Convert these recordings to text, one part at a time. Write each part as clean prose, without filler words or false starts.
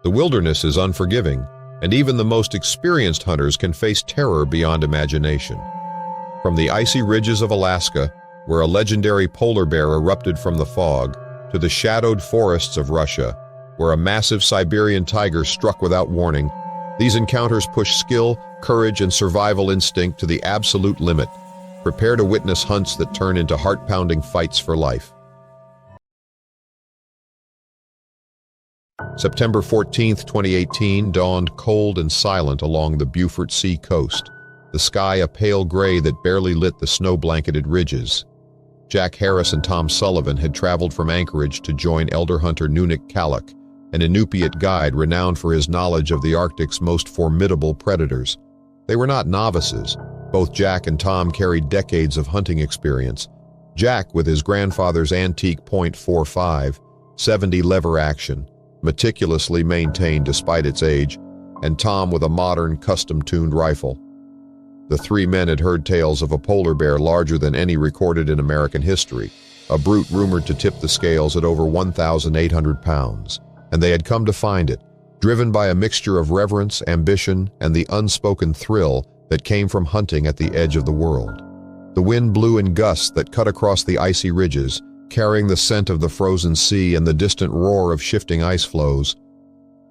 The wilderness is unforgiving, and even the most experienced hunters can face terror beyond imagination. From the icy ridges of Alaska, where a legendary polar bear erupted from the fog, to the shadowed forests of Russia, where a massive Siberian tiger struck without warning, these encounters push skill, courage, and survival instinct to the absolute limit. Prepare to witness hunts that turn into heart-pounding fights for life. September 14, 2018 dawned cold and silent along the Beaufort Sea coast, the sky a pale gray that barely lit the snow-blanketed ridges. Jack Harris and Tom Sullivan had traveled from Anchorage to join elder hunter Nunik Kalak, an Inupiat guide renowned for his knowledge of the Arctic's most formidable predators. They were not novices. Both Jack and Tom carried decades of hunting experience. Jack with his grandfather's antique .45, 70 lever action, meticulously maintained despite its age, and Tom with a modern, custom-tuned rifle. The three men had heard tales of a polar bear larger than any recorded in American history, a brute rumored to tip the scales at over 1,800 pounds, and they had come to find it, driven by a mixture of reverence, ambition, and the unspoken thrill that came from hunting at the edge of the world. The wind blew in gusts that cut across the icy ridges, carrying the scent of the frozen sea and the distant roar of shifting ice flows.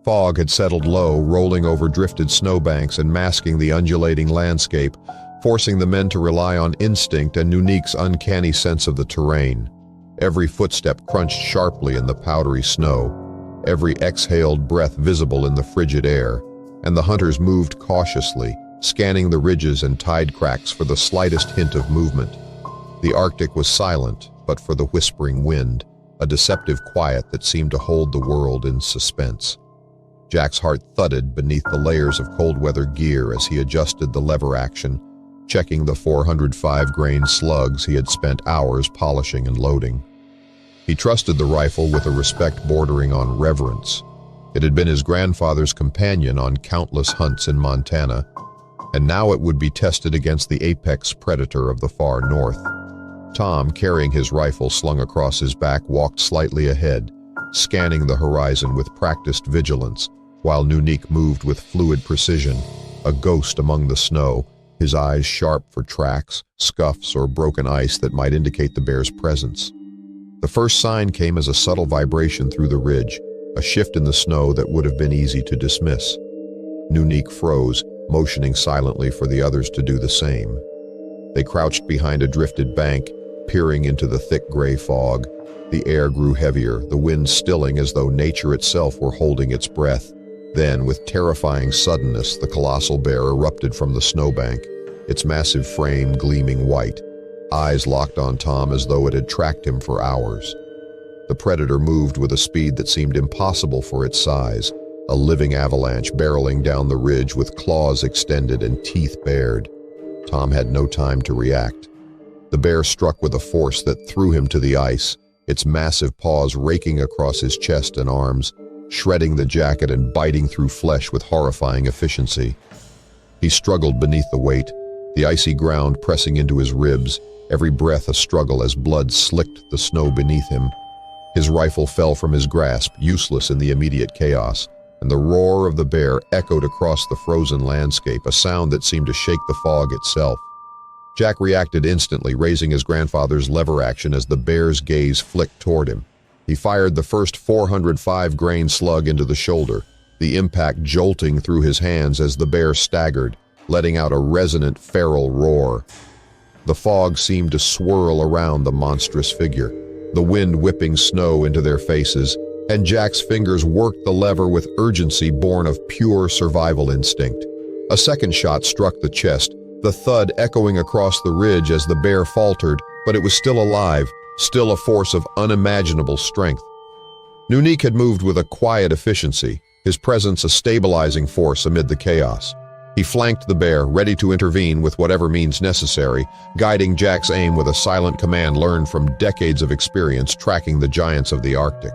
Fog had settled low, rolling over drifted snowbanks and masking the undulating landscape, forcing the men to rely on instinct and Nunik's uncanny sense of the terrain. Every footstep crunched sharply in the powdery snow, every exhaled breath visible in the frigid air, and the hunters moved cautiously, scanning the ridges and tide cracks for the slightest hint of movement. The Arctic was silent, but for the whispering wind, a deceptive quiet that seemed to hold the world in suspense. Jack's heart thudded beneath the layers of cold-weather gear as he adjusted the lever action, checking the 405-grain slugs he had spent hours polishing and loading. He trusted the rifle with a respect bordering on reverence. It had been his grandfather's companion on countless hunts in Montana, and now it would be tested against the apex predator of the far north. Tom, carrying his rifle slung across his back, walked slightly ahead, scanning the horizon with practiced vigilance, while Nunik moved with fluid precision, a ghost among the snow, his eyes sharp for tracks, scuffs, or broken ice that might indicate the bear's presence. The first sign came as a subtle vibration through the ridge, a shift in the snow that would have been easy to dismiss. Nunik froze, motioning silently for the others to do the same. They crouched behind a drifted bank, peering into the thick gray fog. The air grew heavier, the wind stilling as though nature itself were holding its breath. Then, with terrifying suddenness, the colossal bear erupted from the snowbank, its massive frame gleaming white, eyes locked on Tom as though it had tracked him for hours. The predator moved with a speed that seemed impossible for its size, a living avalanche barreling down the ridge with claws extended and teeth bared. Tom had no time to react. The bear struck with a force that threw him to the ice, its massive paws raking across his chest and arms, shredding the jacket and biting through flesh with horrifying efficiency. He struggled beneath the weight, the icy ground pressing into his ribs, every breath a struggle as blood slicked the snow beneath him. His rifle fell from his grasp, useless in the immediate chaos, and the roar of the bear echoed across the frozen landscape, a sound that seemed to shake the fog itself. Jack reacted instantly, raising his grandfather's lever action as the bear's gaze flicked toward him. He fired the first 405-grain slug into the shoulder, the impact jolting through his hands as the bear staggered, letting out a resonant feral roar. The fog seemed to swirl around the monstrous figure, the wind whipping snow into their faces, and Jack's fingers worked the lever with urgency born of pure survival instinct. A second shot struck the chest, the thud echoing across the ridge as the bear faltered, but it was still alive, still a force of unimaginable strength. Nunik had moved with a quiet efficiency, his presence a stabilizing force amid the chaos. He flanked the bear, ready to intervene with whatever means necessary, guiding Jack's aim with a silent command learned from decades of experience tracking the giants of the Arctic.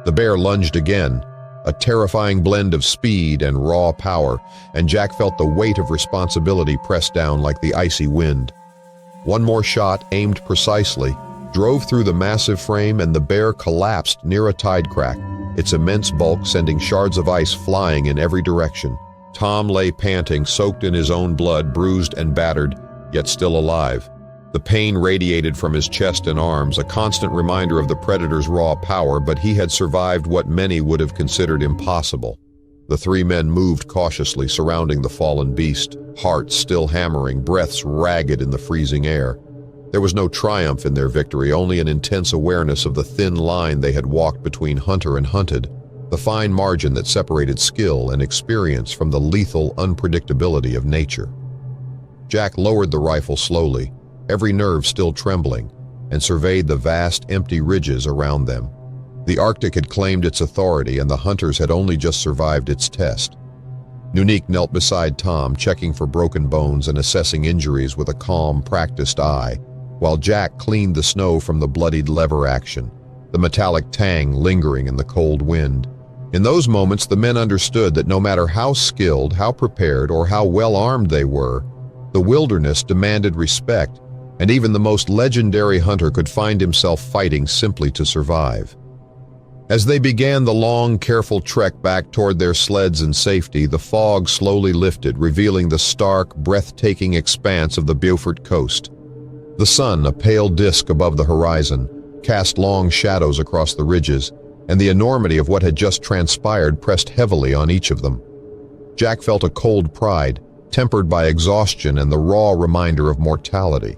The bear lunged again, a terrifying blend of speed and raw power, and Jack felt the weight of responsibility press down like the icy wind. One more shot, aimed precisely, drove through the massive frame, and the bear collapsed near a tide crack, its immense bulk sending shards of ice flying in every direction. Tom lay panting, soaked in his own blood, bruised and battered, yet still alive. The pain radiated from his chest and arms, a constant reminder of the predator's raw power, but he had survived what many would have considered impossible. The three men moved cautiously, surrounding the fallen beast, hearts still hammering, breaths ragged in the freezing air. There was no triumph in their victory, only an intense awareness of the thin line they had walked between hunter and hunted, the fine margin that separated skill and experience from the lethal unpredictability of nature. Jack lowered the rifle slowly, every nerve still trembling, and surveyed the vast, empty ridges around them. The Arctic had claimed its authority, and the hunters had only just survived its test. Nunique knelt beside Tom, checking for broken bones and assessing injuries with a calm, practiced eye, while Jack cleaned the snow from the bloodied lever action, the metallic tang lingering in the cold wind. In those moments, the men understood that no matter how skilled, how prepared, or how well-armed they were, the wilderness demanded respect, and even the most legendary hunter could find himself fighting simply to survive. As they began the long, careful trek back toward their sleds and safety, the fog slowly lifted, revealing the stark, breathtaking expanse of the Beaufort coast. The sun, a pale disk above the horizon, cast long shadows across the ridges, and the enormity of what had just transpired pressed heavily on each of them. Jack felt a cold pride, tempered by exhaustion and the raw reminder of mortality.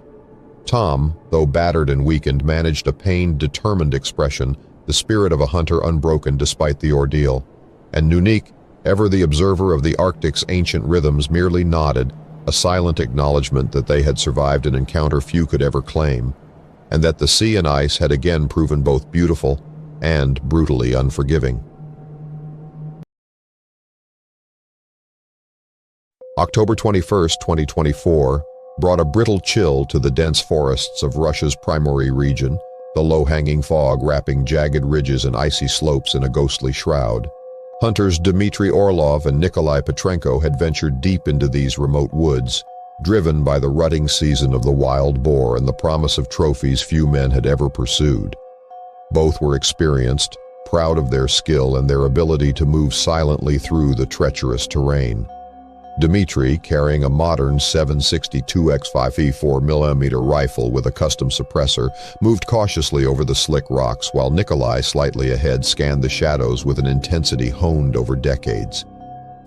Tom, though battered and weakened, managed a pained, determined expression, the spirit of a hunter unbroken despite the ordeal. And Nunique, ever the observer of the Arctic's ancient rhythms, merely nodded, a silent acknowledgement that they had survived an encounter few could ever claim, and that the sea and ice had again proven both beautiful and brutally unforgiving. October 21, 2024, brought a brittle chill to the dense forests of Russia's Primorye region, the low-hanging fog wrapping jagged ridges and icy slopes in a ghostly shroud. Hunters Dmitry Orlov and Nikolai Petrenko had ventured deep into these remote woods, driven by the rutting season of the wild boar and the promise of trophies few men had ever pursued. Both were experienced, proud of their skill and their ability to move silently through the treacherous terrain. Dmitry, carrying a modern 7.62 x 5.4mm rifle with a custom suppressor, moved cautiously over the slick rocks, while Nikolai, slightly ahead, scanned the shadows with an intensity honed over decades.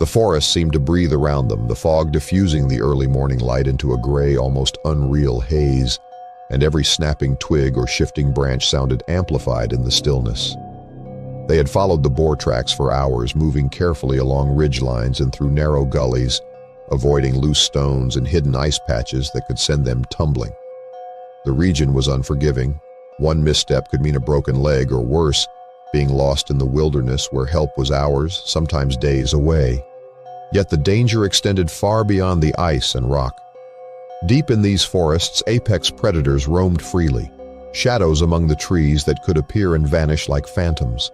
The forest seemed to breathe around them, the fog diffusing the early morning light into a gray, almost unreal haze, and every snapping twig or shifting branch sounded amplified in the stillness. They had followed the boar tracks for hours, moving carefully along ridge lines and through narrow gullies, avoiding loose stones and hidden ice patches that could send them tumbling. The region was unforgiving. One misstep could mean a broken leg, or worse, being lost in the wilderness where help was hours, sometimes days away. Yet the danger extended far beyond the ice and rock. Deep in these forests, apex predators roamed freely, shadows among the trees that could appear and vanish like phantoms.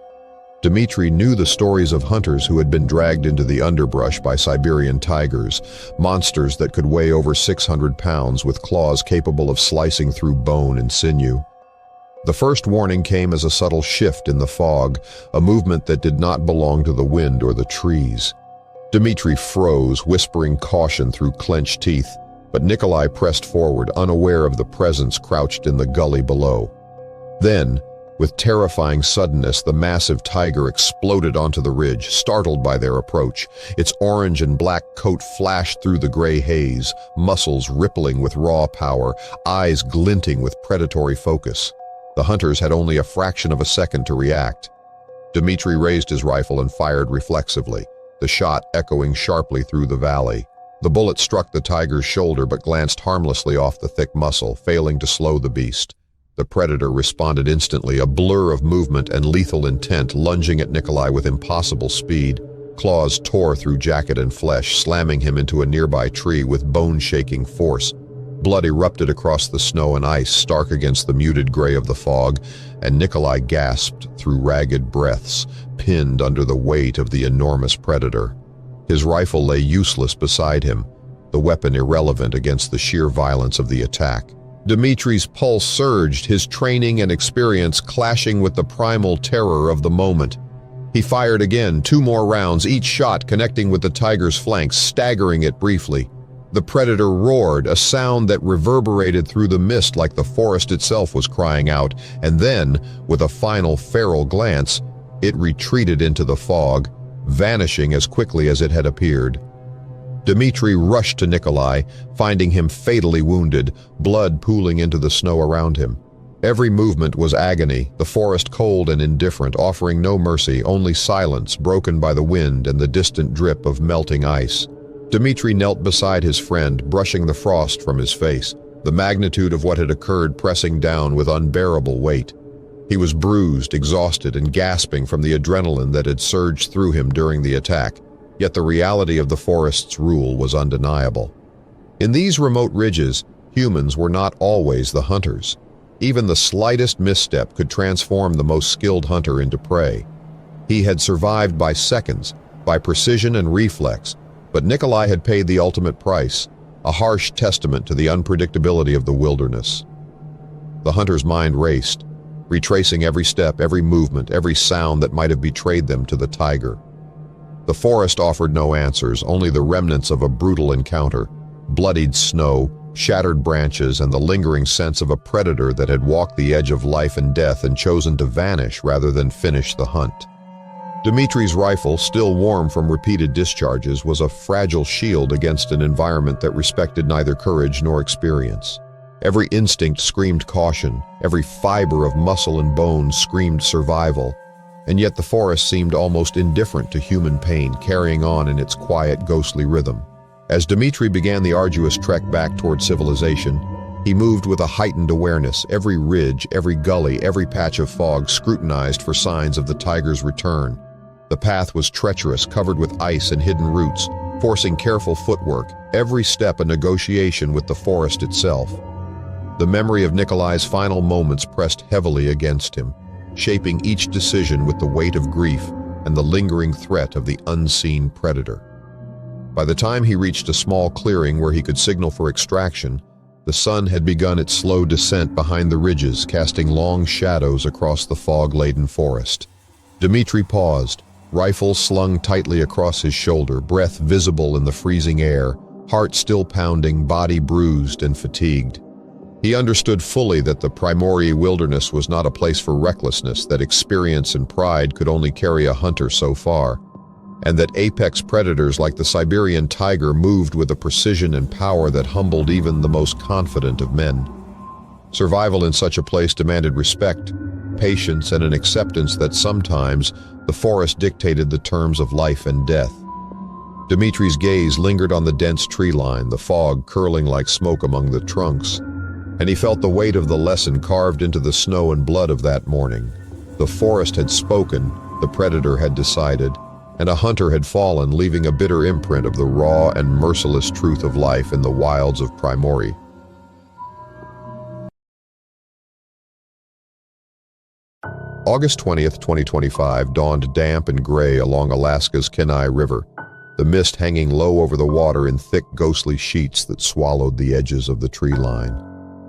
Dmitry knew the stories of hunters who had been dragged into the underbrush by Siberian tigers, monsters that could weigh over 600 pounds with claws capable of slicing through bone and sinew. The first warning came as a subtle shift in the fog, a movement that did not belong to the wind or the trees. Dmitry froze, whispering caution through clenched teeth, but Nikolai pressed forward, unaware of the presence crouched in the gully below. Then, with terrifying suddenness, the massive tiger exploded onto the ridge, startled by their approach. Its orange and black coat flashed through the gray haze, muscles rippling with raw power, eyes glinting with predatory focus. The hunters had only a fraction of a second to react. Dmitry raised his rifle and fired reflexively, the shot echoing sharply through the valley. The bullet struck the tiger's shoulder but glanced harmlessly off the thick muscle, failing to slow the beast. The predator responded instantly, a blur of movement and lethal intent, lunging at Nikolai with impossible speed. Claws tore through jacket and flesh, slamming him into a nearby tree with bone-shaking force. Blood erupted across the snow and ice, stark against the muted gray of the fog, and Nikolai gasped through ragged breaths, pinned under the weight of the enormous predator. His rifle lay useless beside him, the weapon irrelevant against the sheer violence of the attack. Dmitry's pulse surged, his training and experience clashing with the primal terror of the moment. He fired again, 2 more rounds, each shot connecting with the tiger's flanks, staggering it briefly. The predator roared, a sound that reverberated through the mist like the forest itself was crying out, and then, with a final feral glance, it retreated into the fog, vanishing as quickly as it had appeared. Dmitri rushed to Nikolai, finding him fatally wounded, blood pooling into the snow around him. Every movement was agony, the forest cold and indifferent, offering no mercy, only silence broken by the wind and the distant drip of melting ice. Dmitri knelt beside his friend, brushing the frost from his face, the magnitude of what had occurred pressing down with unbearable weight. He was bruised, exhausted, and gasping from the adrenaline that had surged through him during the attack, yet the reality of the forest's rule was undeniable. In these remote ridges, humans were not always the hunters. Even the slightest misstep could transform the most skilled hunter into prey. He had survived by seconds, by precision and reflex, but Nikolai had paid the ultimate price, a harsh testament to the unpredictability of the wilderness. The hunter's mind raced, retracing every step, every movement, every sound that might have betrayed them to the tiger. The forest offered no answers, only the remnants of a brutal encounter, bloodied snow, shattered branches, and the lingering sense of a predator that had walked the edge of life and death and chosen to vanish rather than finish the hunt. Dmitri's rifle, still warm from repeated discharges, was a fragile shield against an environment that respected neither courage nor experience. Every instinct screamed caution, every fiber of muscle and bone screamed survival, and yet the forest seemed almost indifferent to human pain, carrying on in its quiet, ghostly rhythm. As Dmitri began the arduous trek back toward civilization, he moved with a heightened awareness, every ridge, every gully, every patch of fog scrutinized for signs of the tiger's return. The path was treacherous, covered with ice and hidden roots, forcing careful footwork, every step a negotiation with the forest itself. The memory of Nikolai's final moments pressed heavily against him, shaping each decision with the weight of grief and the lingering threat of the unseen predator. By the time he reached a small clearing where he could signal for extraction, the sun had begun its slow descent behind the ridges, casting long shadows across the fog-laden forest. Dmitri paused, rifle slung tightly across his shoulder, breath visible in the freezing air, heart still pounding, body bruised and fatigued. He understood fully that the Primorye wilderness was not a place for recklessness, that experience and pride could only carry a hunter so far, and that apex predators like the Siberian tiger moved with a precision and power that humbled even the most confident of men. Survival in such a place demanded respect, patience, and an acceptance that sometimes the forest dictated the terms of life and death. Dmitri's gaze lingered on the dense tree line, the fog curling like smoke among the trunks, and he felt the weight of the lesson carved into the snow and blood of that morning. The forest had spoken, the predator had decided, and a hunter had fallen, leaving a bitter imprint of the raw and merciless truth of life in the wilds of Primorye. August 20th, 2025 dawned damp and gray along Alaska's Kenai River, the mist hanging low over the water in thick, ghostly sheets that swallowed the edges of the tree line.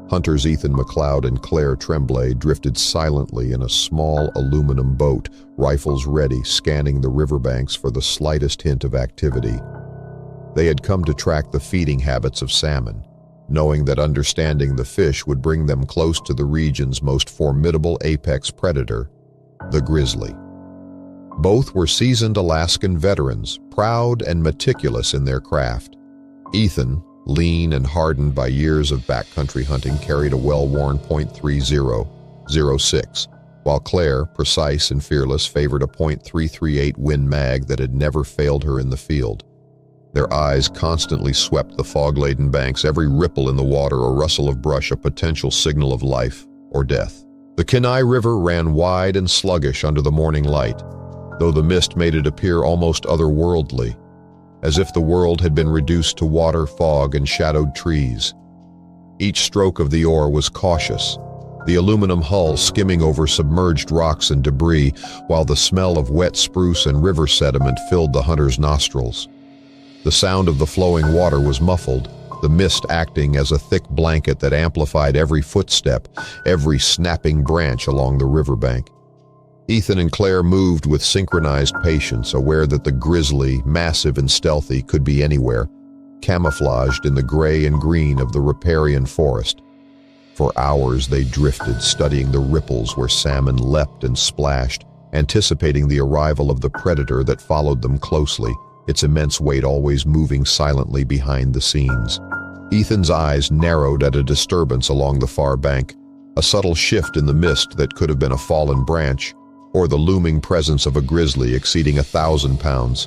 Hunters Ethan McLeod and Claire Tremblay drifted silently in a small aluminum boat, rifles ready, scanning the riverbanks for the slightest hint of activity. They had come to track the feeding habits of salmon, knowing that understanding the fish would bring them close to the region's most formidable apex predator, the grizzly. Both were seasoned Alaskan veterans, proud and meticulous in their craft. Ethan, lean and hardened by years of backcountry hunting, carried a well-worn .30-06, while Claire, precise and fearless, favored a .338 Win Mag that had never failed her in the field. Their eyes constantly swept the fog-laden banks, every ripple in the water or rustle of brush a potential signal of life or death. The Kenai River ran wide and sluggish under the morning light, though the mist made it appear almost otherworldly, as if the world had been reduced to water, fog, and shadowed trees. Each stroke of the oar was cautious, the aluminum hull skimming over submerged rocks and debris, while the smell of wet spruce and river sediment filled the hunter's nostrils. The sound of the flowing water was muffled, the mist acting as a thick blanket that amplified every footstep, every snapping branch along the riverbank. Ethan and Claire moved with synchronized patience, aware that the grizzly, massive and stealthy, could be anywhere, camouflaged in the gray and green of the riparian forest. For hours they drifted, studying the ripples where salmon leapt and splashed, anticipating the arrival of the predator that followed them closely, its immense weight always moving silently behind the scenes. Ethan's eyes narrowed at a disturbance along the far bank, a subtle shift in the mist that could have been a fallen branch, or the looming presence of a grizzly exceeding 1,000 pounds.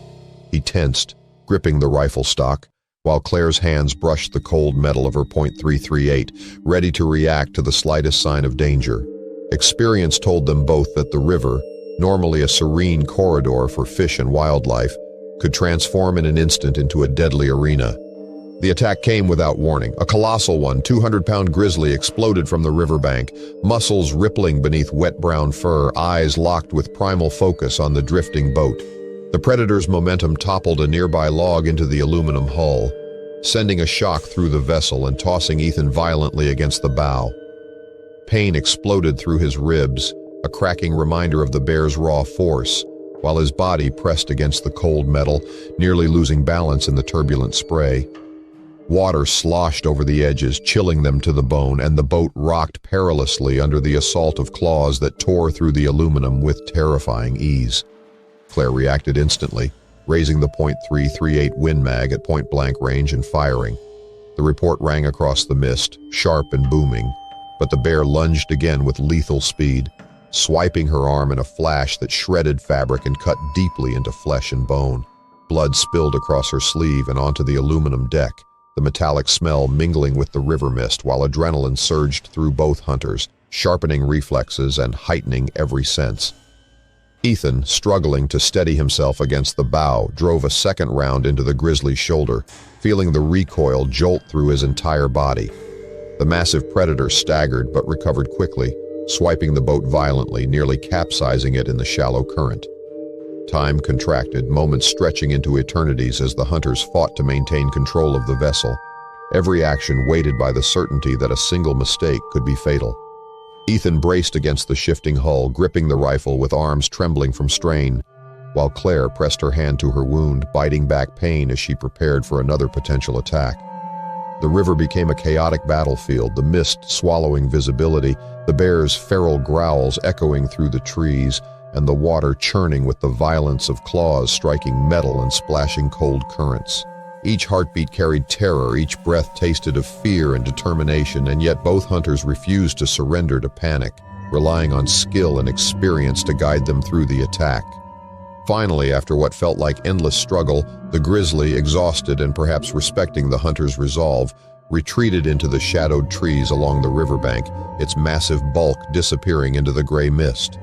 He tensed, gripping the rifle stock, while Claire's hands brushed the cold metal of her .338, ready to react to the slightest sign of danger. Experience told them both that the river, normally a serene corridor for fish and wildlife, could transform in an instant into a deadly arena. The attack came without warning. A colossal one, 200-pound grizzly, exploded from the riverbank, muscles rippling beneath wet brown fur, eyes locked with primal focus on the drifting boat. The predator's momentum toppled a nearby log into the aluminum hull, sending a shock through the vessel and tossing Ethan violently against the bow. Pain exploded through his ribs, a cracking reminder of the bear's raw force, while his body pressed against the cold metal, nearly losing balance in the turbulent spray. Water sloshed over the edges, chilling them to the bone, and the boat rocked perilously under the assault of claws that tore through the aluminum with terrifying ease. Claire reacted instantly, raising the .338 Win Mag at point-blank range and firing. The report rang across the mist, sharp and booming, but the bear lunged again with lethal speed, swiping her arm in a flash that shredded fabric and cut deeply into flesh and bone. Blood spilled across her sleeve and onto the aluminum deck, the metallic smell mingling with the river mist, while adrenaline surged through both hunters, sharpening reflexes and heightening every sense. Ethan, struggling to steady himself against the bow, drove a second round into the grizzly's shoulder, feeling the recoil jolt through his entire body. The massive predator staggered but recovered quickly, swiping the boat violently, nearly capsizing it in the shallow current. Time contracted, moments stretching into eternities as the hunters fought to maintain control of the vessel, every action weighted by the certainty that a single mistake could be fatal. Ethan braced against the shifting hull, gripping the rifle with arms trembling from strain, while Claire pressed her hand to her wound, biting back pain as she prepared for another potential attack. The river became a chaotic battlefield, the mist swallowing visibility, the bear's feral growls echoing through the trees, and the water churning with the violence of claws striking metal and splashing cold currents. Each heartbeat carried terror, each breath tasted of fear and determination, and yet both hunters refused to surrender to panic, relying on skill and experience to guide them through the attack. Finally, after what felt like endless struggle, the grizzly, exhausted and perhaps respecting the hunter's resolve, retreated into the shadowed trees along the riverbank, its massive bulk disappearing into the gray mist.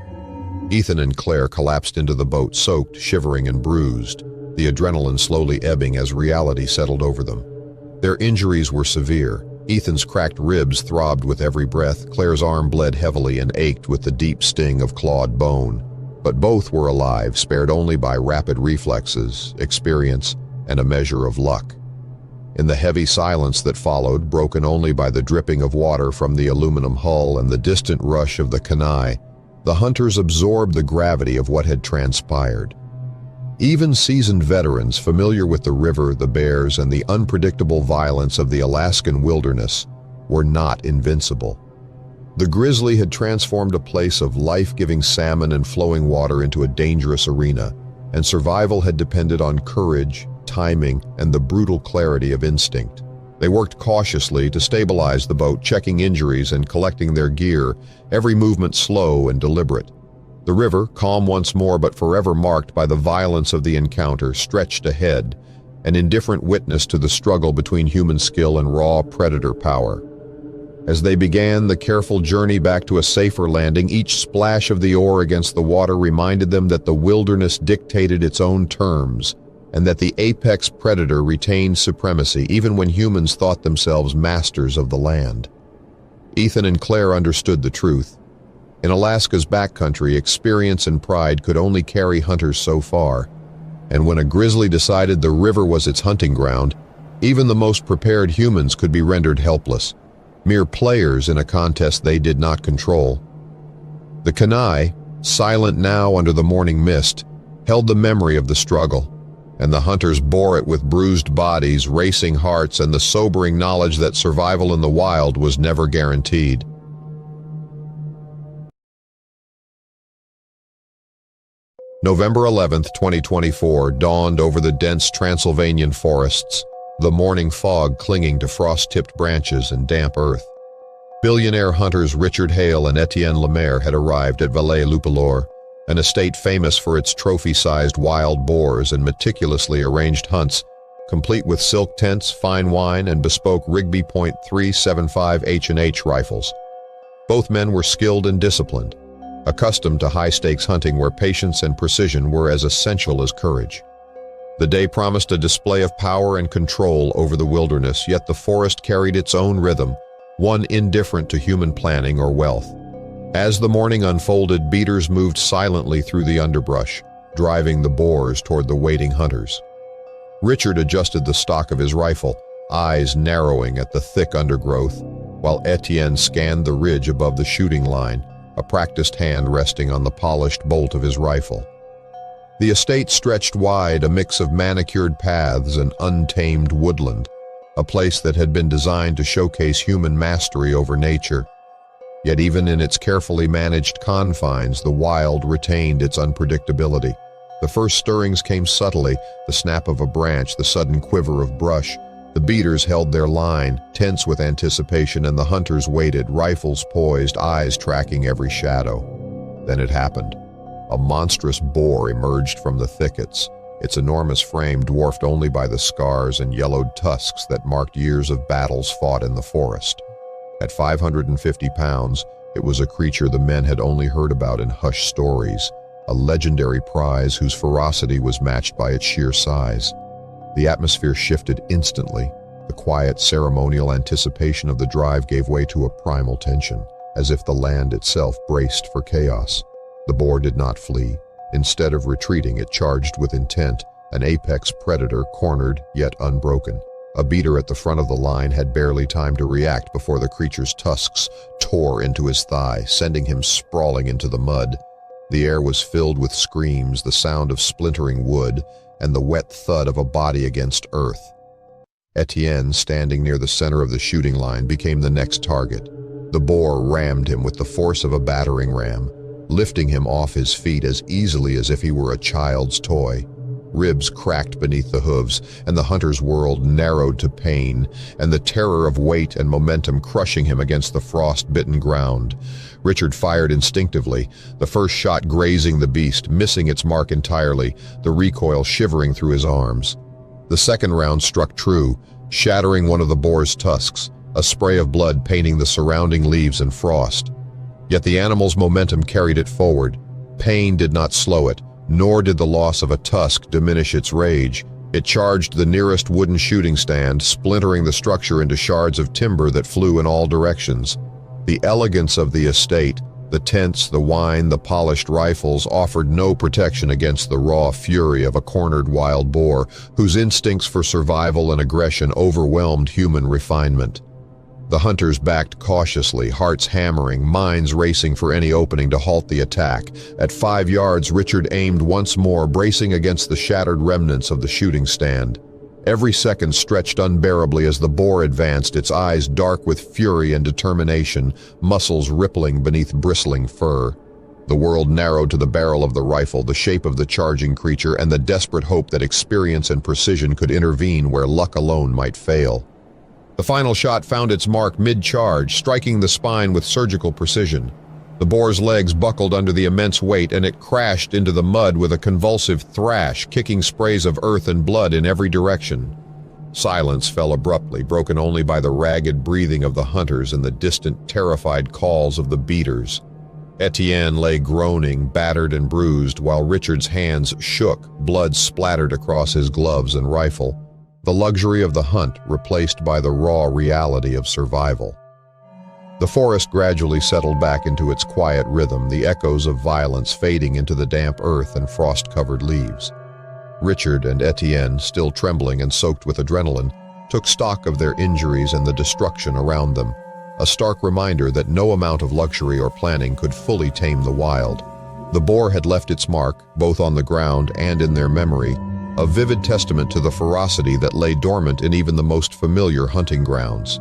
Ethan and Claire collapsed into the boat, soaked, shivering, and bruised, the adrenaline slowly ebbing as reality settled over them. Their injuries were severe. Ethan's cracked ribs throbbed with every breath, Claire's arm bled heavily and ached with the deep sting of clawed bone. But both were alive, spared only by rapid reflexes, experience, and a measure of luck. In the heavy silence that followed, broken only by the dripping of water from the aluminum hull and the distant rush of the Kenai, the hunters absorbed the gravity of what had transpired. Even seasoned veterans familiar with the river, the bears, and the unpredictable violence of the Alaskan wilderness were not invincible. The grizzly had transformed a place of life-giving salmon and flowing water into a dangerous arena, and survival had depended on courage, timing, and the brutal clarity of instinct. They worked cautiously to stabilize the boat, checking injuries and collecting their gear, every movement slow and deliberate. The river, calm once more but forever marked by the violence of the encounter, stretched ahead, an indifferent witness to the struggle between human skill and raw predator power. As they began the careful journey back to a safer landing, each splash of the oar against the water reminded them that the wilderness dictated its own terms, and that the apex predator retained supremacy even when humans thought themselves masters of the land. Ethan and Claire understood the truth. In Alaska's backcountry, experience and pride could only carry hunters so far, and when a grizzly decided the river was its hunting ground, even the most prepared humans could be rendered helpless, mere players in a contest they did not control. The Kenai, silent now under the morning mist, held the memory of the struggle, and the hunters bore it with bruised bodies, racing hearts, and the sobering knowledge that survival in the wild was never guaranteed. November 11th, 2024, dawned over the dense Transylvanian forests, the morning fog clinging to frost-tipped branches and damp earth. Billionaire hunters Richard Hale and Etienne Lemaire had arrived at Vallée-Loupeleur, an estate famous for its trophy-sized wild boars and meticulously arranged hunts, complete with silk tents, fine wine, and bespoke Rigby .375 H&H rifles. Both men were skilled and disciplined, accustomed to high-stakes hunting where patience and precision were as essential as courage. The day promised a display of power and control over the wilderness, yet the forest carried its own rhythm, one indifferent to human planning or wealth. As the morning unfolded, beaters moved silently through the underbrush, driving the boars toward the waiting hunters. Richard adjusted the stock of his rifle, eyes narrowing at the thick undergrowth, while Etienne scanned the ridge above the shooting line, a practiced hand resting on the polished bolt of his rifle. The estate stretched wide, a mix of manicured paths and untamed woodland, a place that had been designed to showcase human mastery over nature. Yet even in its carefully managed confines, the wild retained its unpredictability. The first stirrings came subtly, the snap of a branch, the sudden quiver of brush. The beaters held their line, tense with anticipation, and the hunters waited, rifles poised, eyes tracking every shadow. Then it happened. A monstrous boar emerged from the thickets, its enormous frame dwarfed only by the scars and yellowed tusks that marked years of battles fought in the forest. At 550 pounds, it was a creature the men had only heard about in hushed stories, a legendary prize whose ferocity was matched by its sheer size. The atmosphere shifted instantly. The quiet, ceremonial anticipation of the drive gave way to a primal tension, as if the land itself braced for chaos. The boar did not flee. Instead of retreating, it charged with intent, an apex predator cornered yet unbroken. A beater at the front of the line had barely time to react before the creature's tusks tore into his thigh, sending him sprawling into the mud. The air was filled with screams, the sound of splintering wood, and the wet thud of a body against earth. Etienne, standing near the center of the shooting line, became the next target. The boar rammed him with the force of a battering ram, lifting him off his feet as easily as if he were a child's toy. Ribs cracked beneath the hooves, and the hunter's world narrowed to pain, and the terror of weight and momentum crushing him against the frost-bitten ground. Richard fired instinctively, the first shot grazing the beast, missing its mark entirely, the recoil shivering through his arms. The second round struck true, shattering one of the boar's tusks, a spray of blood painting the surrounding leaves and frost. Yet the animal's momentum carried it forward. Pain did not slow it, nor did the loss of a tusk diminish its rage. It charged the nearest wooden shooting stand, splintering the structure into shards of timber that flew in all directions. The elegance of the estate, the tents, the wine, the polished rifles, offered no protection against the raw fury of a cornered wild boar, whose instincts for survival and aggression overwhelmed human refinement. The hunters backed cautiously, hearts hammering, minds racing for any opening to halt the attack. At 5 yards, Richard aimed once more, bracing against the shattered remnants of the shooting stand. Every second stretched unbearably as the boar advanced, its eyes dark with fury and determination, muscles rippling beneath bristling fur. The world narrowed to the barrel of the rifle, the shape of the charging creature, and the desperate hope that experience and precision could intervene where luck alone might fail. The final shot found its mark mid-charge, striking the spine with surgical precision. The boar's legs buckled under the immense weight, and it crashed into the mud with a convulsive thrash, kicking sprays of earth and blood in every direction. Silence fell abruptly, broken only by the ragged breathing of the hunters and the distant, terrified calls of the beaters. Etienne lay groaning, battered and bruised, while Richard's hands shook, blood splattered across his gloves and rifle. The luxury of the hunt replaced by the raw reality of survival. The forest gradually settled back into its quiet rhythm, the echoes of violence fading into the damp earth and frost-covered leaves. Richard and Etienne, still trembling and soaked with adrenaline, took stock of their injuries and the destruction around them, a stark reminder that no amount of luxury or planning could fully tame the wild. The boar had left its mark, both on the ground and in their memory, a vivid testament to the ferocity that lay dormant in even the most familiar hunting grounds.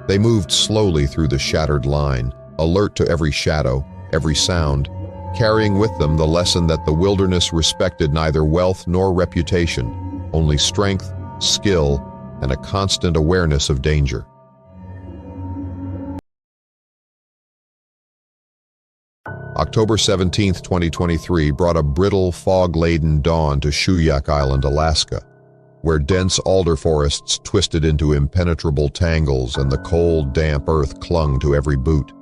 They moved slowly through the shattered line, alert to every shadow, every sound, carrying with them the lesson that the wilderness respected neither wealth nor reputation, only strength, skill, and a constant awareness of danger. October 17, 2023 brought a brittle, fog-laden dawn to Shuyak Island, Alaska, where dense alder forests twisted into impenetrable tangles and the cold, damp earth clung to every boot.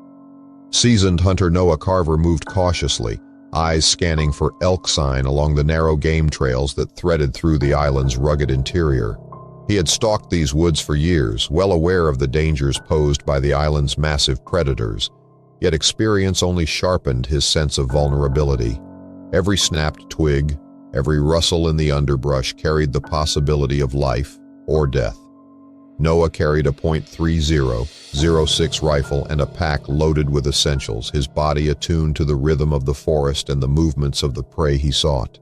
Seasoned hunter Noah Carver moved cautiously, eyes scanning for elk sign along the narrow game trails that threaded through the island's rugged interior. He had stalked these woods for years, well aware of the dangers posed by the island's massive predators, yet experience only sharpened his sense of vulnerability. Every snapped twig, every rustle in the underbrush carried the possibility of life or death. Noah carried a .30-06 rifle and a pack loaded with essentials, his body attuned to the rhythm of the forest and the movements of the prey he sought.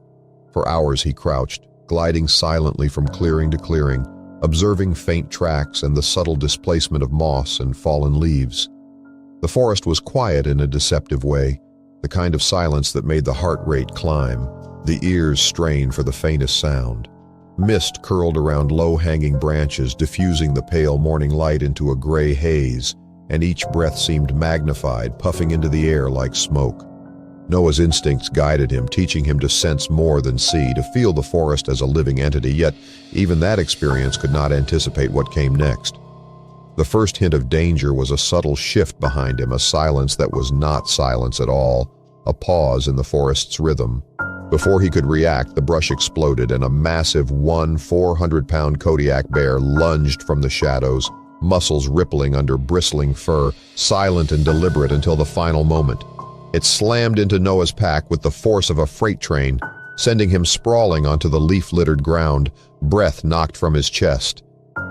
For hours he crouched, gliding silently from clearing to clearing, observing faint tracks and the subtle displacement of moss and fallen leaves. The forest was quiet in a deceptive way, the kind of silence that made the heart rate climb, the ears strain for the faintest sound. Mist curled around low-hanging branches, diffusing the pale morning light into a gray haze, and each breath seemed magnified, puffing into the air like smoke. Noah's instincts guided him, teaching him to sense more than see, to feel the forest as a living entity, yet even that experience could not anticipate what came next. The first hint of danger was a subtle shift behind him, a silence that was not silence at all, a pause in the forest's rhythm. Before he could react, the brush exploded and a massive 400-pound Kodiak bear lunged from the shadows, muscles rippling under bristling fur, silent and deliberate until the final moment. It slammed into Noah's pack with the force of a freight train, sending him sprawling onto the leaf-littered ground, breath knocked from his chest.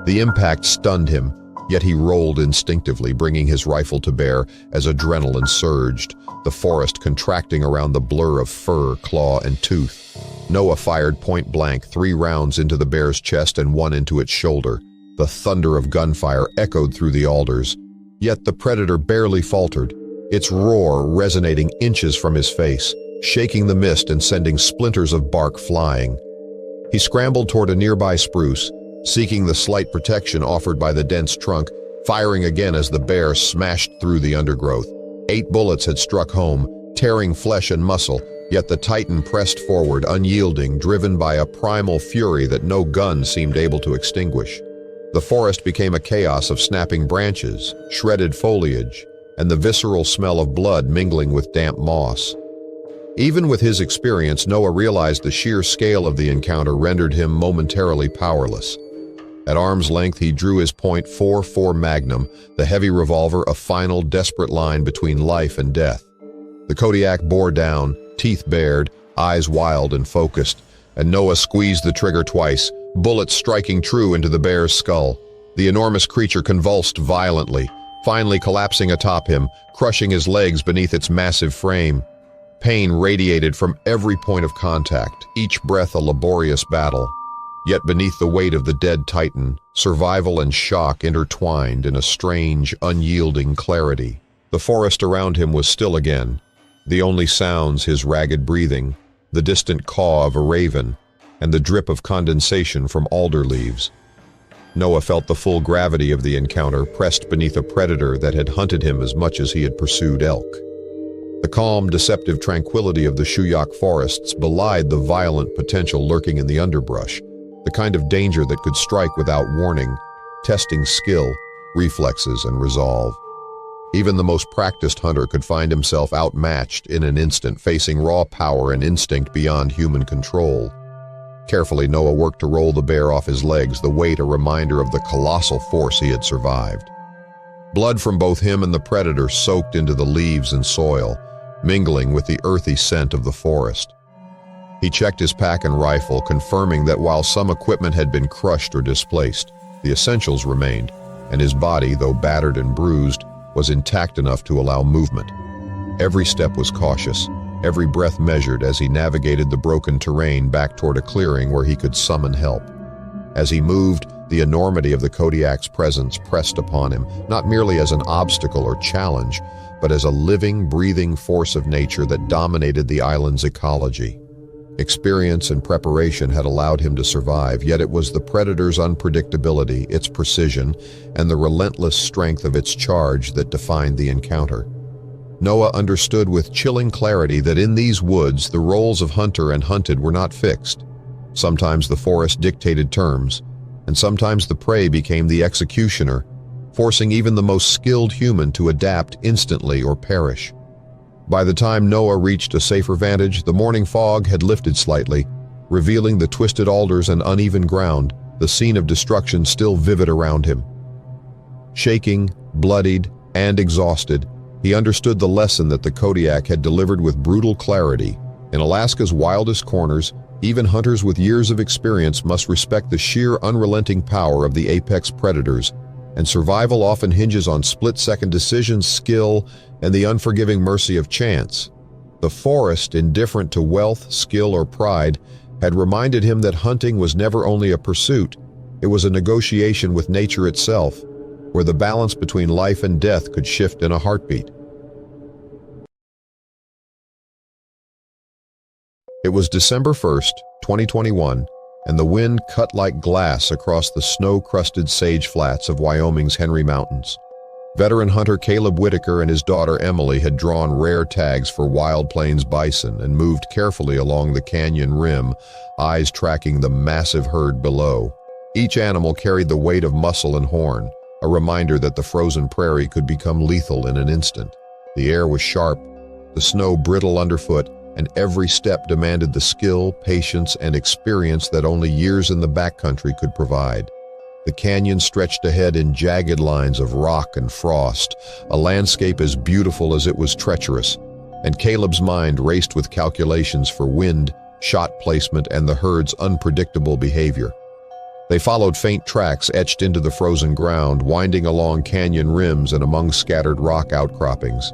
The impact stunned him, yet he rolled instinctively, bringing his rifle to bear as adrenaline surged, the forest contracting around the blur of fur, claw, and tooth. Noah fired point blank, 3 rounds into the bear's chest and 1 into its shoulder. The thunder of gunfire echoed through the alders, yet the predator barely faltered, its roar resonating inches from his face, shaking the mist and sending splinters of bark flying. He scrambled toward a nearby spruce, seeking the slight protection offered by the dense trunk, firing again as the bear smashed through the undergrowth. 8 bullets had struck home, tearing flesh and muscle, yet the titan pressed forward, unyielding, driven by a primal fury that no gun seemed able to extinguish. The forest became a chaos of snapping branches, shredded foliage, and the visceral smell of blood mingling with damp moss. Even with his experience, Noah realized the sheer scale of the encounter rendered him momentarily powerless. At arm's length, he drew his .44 Magnum, the heavy revolver, a final desperate line between life and death. The Kodiak bore down, teeth bared, eyes wild and focused, and Noah squeezed the trigger twice, bullets striking true into the bear's skull. The enormous creature convulsed violently, finally collapsing atop him, crushing his legs beneath its massive frame. Pain radiated from every point of contact, each breath a laborious battle. Yet beneath the weight of the dead titan, survival and shock intertwined in a strange, unyielding clarity. The forest around him was still again, the only sounds his ragged breathing, the distant caw of a raven, and the drip of condensation from alder leaves. Noah felt the full gravity of the encounter, pressed beneath a predator that had hunted him as much as he had pursued elk. The calm, deceptive tranquility of the Shuyak forests belied the violent potential lurking in the underbrush, the kind of danger that could strike without warning, testing skill, reflexes, and resolve. Even the most practiced hunter could find himself outmatched in an instant, facing raw power and instinct beyond human control. Carefully, Noah worked to roll the bear off his legs, the weight a reminder of the colossal force he had survived. Blood from both him and the predator soaked into the leaves and soil, mingling with the earthy scent of the forest. He checked his pack and rifle, confirming that while some equipment had been crushed or displaced, the essentials remained, and his body, though battered and bruised, was intact enough to allow movement. Every step was cautious, every breath measured as he navigated the broken terrain back toward a clearing where he could summon help. As he moved, the enormity of the Kodiak's presence pressed upon him, not merely as an obstacle or challenge, but as a living, breathing force of nature that dominated the island's ecology. Experience and preparation had allowed him to survive, yet it was the predator's unpredictability, its precision, and the relentless strength of its charge that defined the encounter. Noah understood with chilling clarity that in these woods, the roles of hunter and hunted were not fixed. Sometimes the forest dictated terms, and sometimes the prey became the executioner, forcing even the most skilled human to adapt instantly or perish. By the time Noah reached a safer vantage, the morning fog had lifted slightly, revealing the twisted alders and uneven ground, the scene of destruction still vivid around him. Shaking, bloodied, and exhausted, he understood the lesson that the Kodiak had delivered with brutal clarity. In Alaska's wildest corners, even hunters with years of experience must respect the sheer unrelenting power of the apex predators, and survival often hinges on split-second decisions, skill, and the unforgiving mercy of chance. The forest, indifferent to wealth, skill, or pride, had reminded him that hunting was never only a pursuit, it was a negotiation with nature itself, where the balance between life and death could shift in a heartbeat. It was December 1st, 2021, and the wind cut like glass across the snow-crusted sage flats of Wyoming's Henry Mountains. Veteran hunter Caleb Whitaker and his daughter Emily had drawn rare tags for wild plains bison and moved carefully along the canyon rim, eyes tracking the massive herd below. Each animal carried the weight of muscle and horn, a reminder that the frozen prairie could become lethal in an instant. The air was sharp, the snow brittle underfoot, and every step demanded the skill, patience, and experience that only years in the backcountry could provide. The canyon stretched ahead in jagged lines of rock and frost, a landscape as beautiful as it was treacherous, and Caleb's mind raced with calculations for wind, shot placement, and the herd's unpredictable behavior. They followed faint tracks etched into the frozen ground, winding along canyon rims and among scattered rock outcroppings.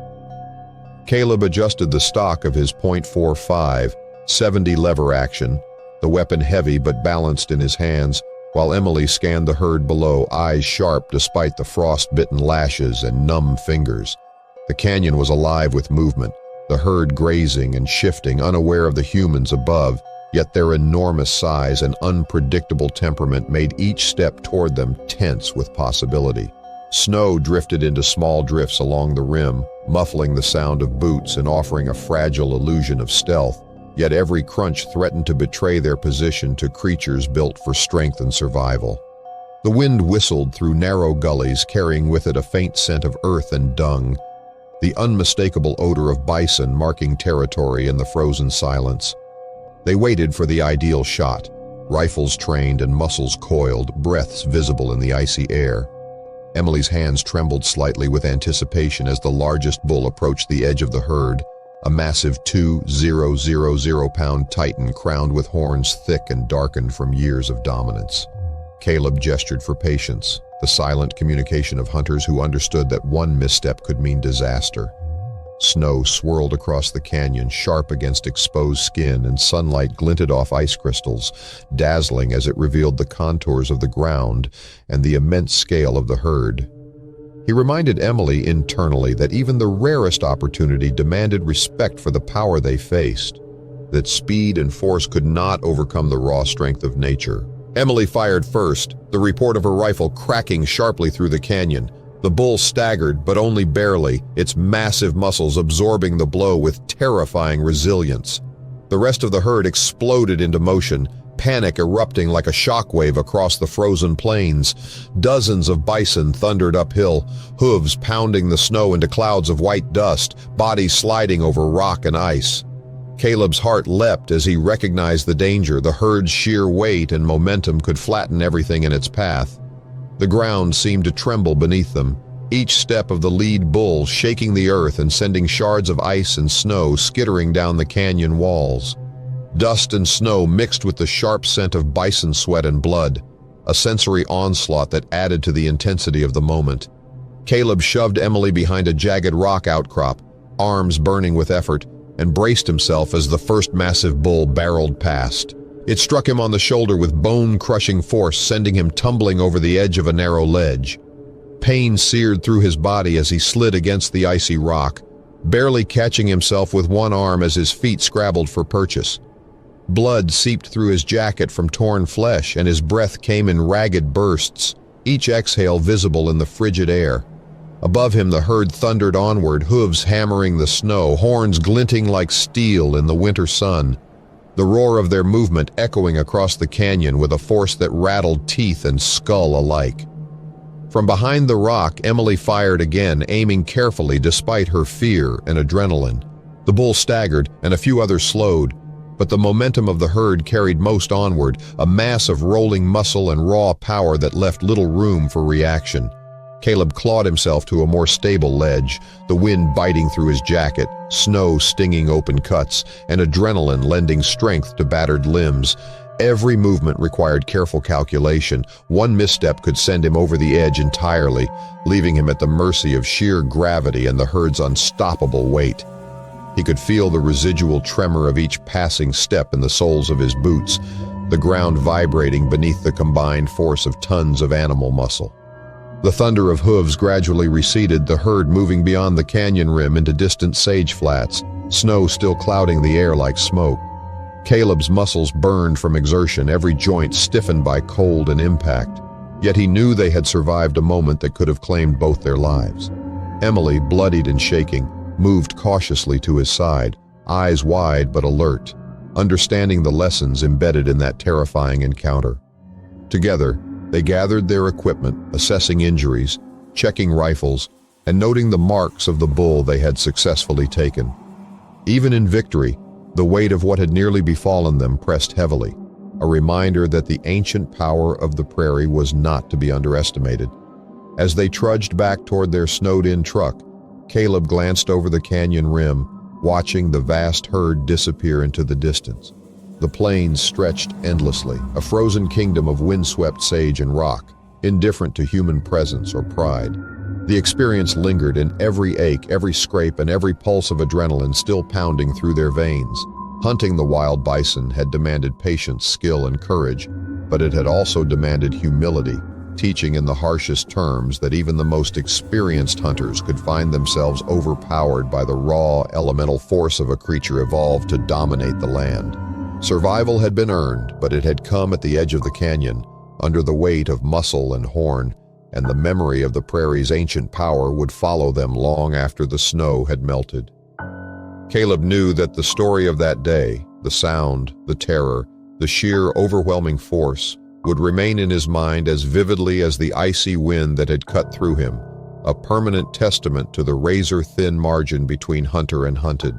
Caleb adjusted the stock of his .45, 70 lever action, the weapon heavy but balanced in his hands, while Emily scanned the herd below, eyes sharp despite the frost-bitten lashes and numb fingers. The canyon was alive with movement, the herd grazing and shifting, unaware of the humans above, yet their enormous size and unpredictable temperament made each step toward them tense with possibility. Snow drifted into small drifts along the rim, muffling the sound of boots and offering a fragile illusion of stealth, yet every crunch threatened to betray their position to creatures built for strength and survival. The wind whistled through narrow gullies, carrying with it a faint scent of earth and dung, the unmistakable odor of bison marking territory in the frozen silence. They waited for the ideal shot, rifles trained and muscles coiled, breaths visible in the icy air. Emily's hands trembled slightly with anticipation as the largest bull approached the edge of the herd, a massive 2,000-pound titan crowned with horns thick and darkened from years of dominance. Caleb gestured for patience, the silent communication of hunters who understood that one misstep could mean disaster. Snow swirled across the canyon, sharp against exposed skin, and sunlight glinted off ice crystals, dazzling as it revealed the contours of the ground and the immense scale of the herd. He reminded Emily internally that even the rarest opportunity demanded respect for the power they faced, that speed and force could not overcome the raw strength of nature. Emily fired first, the report of her rifle cracking sharply through the canyon. The bull staggered, but only barely, its massive muscles absorbing the blow with terrifying resilience. The rest of the herd exploded into motion, panic erupting like a shockwave across the frozen plains. Dozens of bison thundered uphill, hooves pounding the snow into clouds of white dust, bodies sliding over rock and ice. Caleb's heart leapt as he recognized the danger. The herd's sheer weight and momentum could flatten everything in its path. The ground seemed to tremble beneath them, each step of the lead bull shaking the earth and sending shards of ice and snow skittering down the canyon walls. Dust and snow mixed with the sharp scent of bison sweat and blood, a sensory onslaught that added to the intensity of the moment. Caleb shoved Emily behind a jagged rock outcrop, arms burning with effort, and braced himself as the first massive bull barreled past. It struck him on the shoulder with bone-crushing force, sending him tumbling over the edge of a narrow ledge. Pain seared through his body as he slid against the icy rock, barely catching himself with one arm as his feet scrabbled for purchase. Blood seeped through his jacket from torn flesh, and his breath came in ragged bursts, each exhale visible in the frigid air. Above him the herd thundered onward, hooves hammering the snow, horns glinting like steel in the winter sun, the roar of their movement echoing across the canyon with a force that rattled teeth and skull alike. From behind the rock, Emily fired again, aiming carefully despite her fear and adrenaline. The bull staggered, and a few others slowed, but the momentum of the herd carried most onward, a mass of rolling muscle and raw power that left little room for reaction. Caleb clawed himself to a more stable ledge, the wind biting through his jacket, snow stinging open cuts, and adrenaline lending strength to battered limbs. Every movement required careful calculation. One misstep could send him over the edge entirely, leaving him at the mercy of sheer gravity and the herd's unstoppable weight. He could feel the residual tremor of each passing step in the soles of his boots, the ground vibrating beneath the combined force of tons of animal muscle. The thunder of hooves gradually receded, the herd moving beyond the canyon rim into distant sage flats, snow still clouding the air like smoke. Caleb's muscles burned from exertion, every joint stiffened by cold and impact. Yet he knew they had survived a moment that could have claimed both their lives. Emily, bloodied and shaking, moved cautiously to his side, eyes wide but alert, understanding the lessons embedded in that terrifying encounter. Together, they gathered their equipment, assessing injuries, checking rifles, and noting the marks of the bull they had successfully taken. Even in victory, the weight of what had nearly befallen them pressed heavily, a reminder that the ancient power of the prairie was not to be underestimated. As they trudged back toward their snowed-in truck, Caleb glanced over the canyon rim, watching the vast herd disappear into the distance. The plains stretched endlessly, a frozen kingdom of windswept sage and rock, indifferent to human presence or pride. The experience lingered in every ache, every scrape, and every pulse of adrenaline still pounding through their veins. Hunting the wild bison had demanded patience, skill, and courage, but it had also demanded humility, teaching in the harshest terms that even the most experienced hunters could find themselves overpowered by the raw, elemental force of a creature evolved to dominate the land. Survival had been earned, but it had come at the edge of the canyon, under the weight of muscle and horn, and the memory of the prairie's ancient power would follow them long after the snow had melted. Caleb knew that the story of that day, the sound, the terror, the sheer overwhelming force, would remain in his mind as vividly as the icy wind that had cut through him, a permanent testament to the razor-thin margin between hunter and hunted.